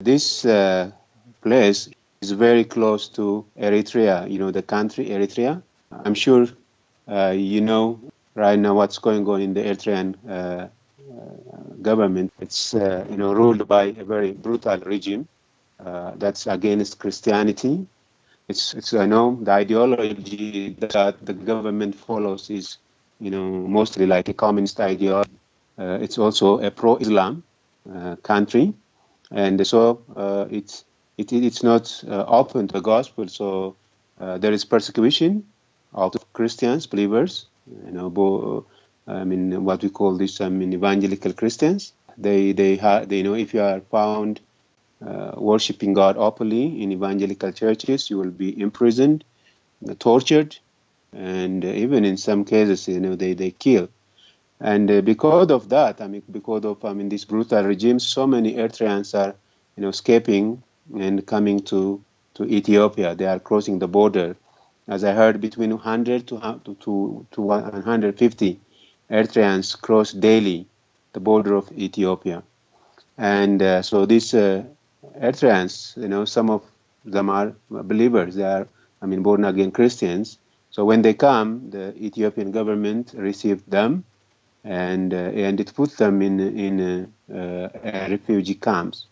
This place is very close to Eritrea, the country Eritrea. I'm sure you know right now what's going on in the Eritrean government. It's ruled by a very brutal regime that's against Christianity. It's I know the ideology that the government follows is mostly like a communist ideology. It's also a pro-Islam country, and so it's not open to the gospel. So there is persecution of Christians, believers. What we call this. Evangelical Christians. They if you are found worshiping God openly in evangelical churches, you will be imprisoned, tortured, and even in some cases, they kill. And because of that, because of this brutal regime, so many Eritreans are, escaping and coming to Ethiopia. They are crossing the border. As I heard, between 100 to 150 Eritreans cross daily the border of Ethiopia. And so these Eritreans, some of them are believers. They are, born again Christians. So when they come, the Ethiopian government received them, and it puts them in refugee camps.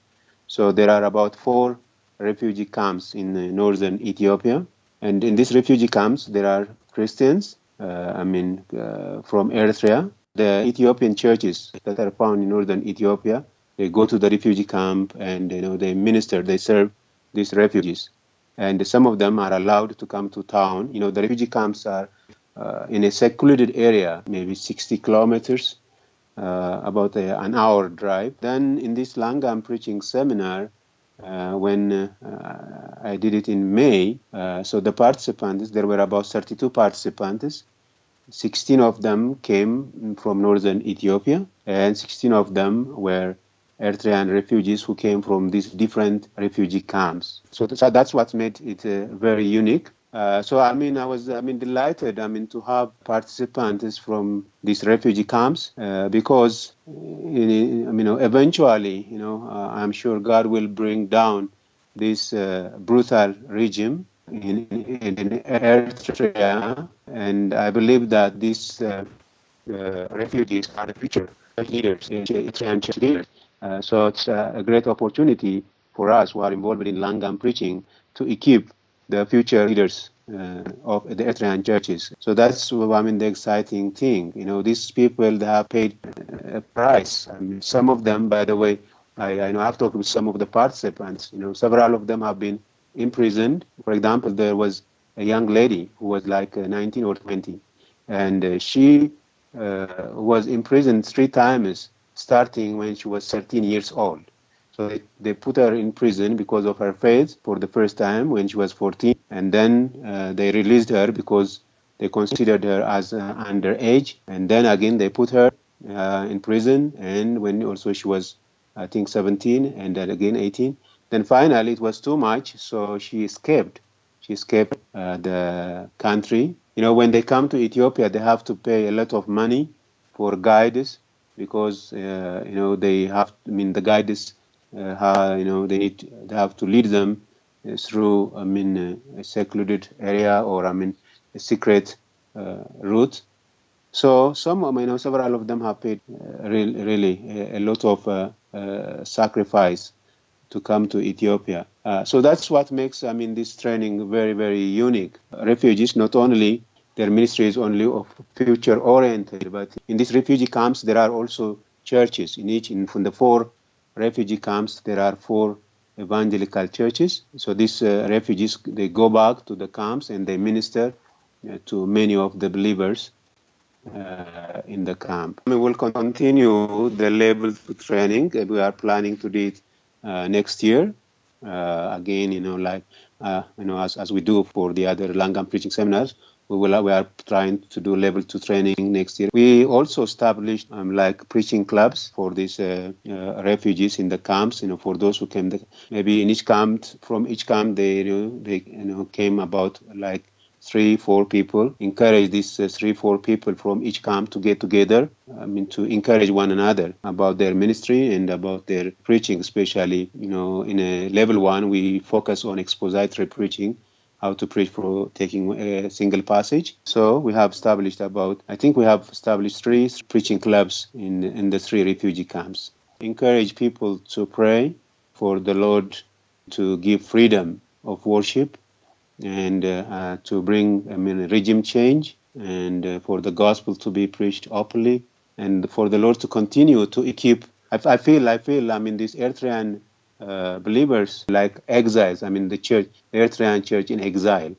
So there are about 4 refugee camps in northern Ethiopia, and in these refugee camps there are Christians, from Eritrea. The Ethiopian churches that are found in northern Ethiopia, they go to the refugee camp and they serve these refugees, and some of them are allowed to come to town. The refugee camps are in a secluded area, maybe 60 kilometers, about an hour drive. Then in this Langham Preaching seminar, when I did it in May, so the participants, there were about 32 participants. 16 of them came from northern Ethiopia, and 16 of them were Eritrean refugees who came from these different refugee camps. So that's what made it very unique. So I was delighted to have participants from these refugee camps because eventually I'm sure God will bring down this brutal regime in Eritrea, and I believe that these refugees are the future leaders, Eritrean church leaders. So it's a great opportunity for us who are involved in Langham Preaching to equip the future leaders of the Eritrean churches. So that's the exciting thing. These people, they have paid a price. Some of them, by the way, I know I've talked with some of the participants. Several of them have been imprisoned. For example, there was a young lady who was like 19 or 20, and she was imprisoned 3 times, starting when she was 13 years old. So they put her in prison because of her faith for the first time when she was 14, and then they released her because they considered her as underage, and then again they put her in prison, and when also she was, I think, 17, and then again 18. Then finally it was too much, so she escaped. She escaped the country. When they come to Ethiopia, they have to pay a lot of money for guides because they have. The guides. They have to lead them through a secluded area or a secret route. So several of them have paid really a lot of sacrifice to come to Ethiopia. So that's what makes this training very, very unique. Refugees, not only their ministry is only of future oriented, but in these refugee camps there are also churches. From the 4 refugee camps, there are 4 evangelical churches. So these refugees, they go back to the camps and they minister to many of the believers in the camp. We will continue the level 2 training. We are planning to do it next year. Again, as we do for the other Langham Preaching seminars, we are trying to do level 2 training next year. We also established preaching clubs for these refugees in the camps. For those who came, maybe in each camp, from each camp they came about like 3-4 people, encourage these 3-4 people from each camp to get together, to encourage one another about their ministry and about their preaching, especially, in a level 1, we focus on expository preaching, how to preach for taking a single passage. So we have established three preaching clubs in the 3 refugee camps. Encourage people to pray for the Lord to give freedom of worship and to bring regime change, and for the gospel to be preached openly, and for the Lord to continue to equip. I feel these Eritrean believers like exiles. The Eritrean church in exile.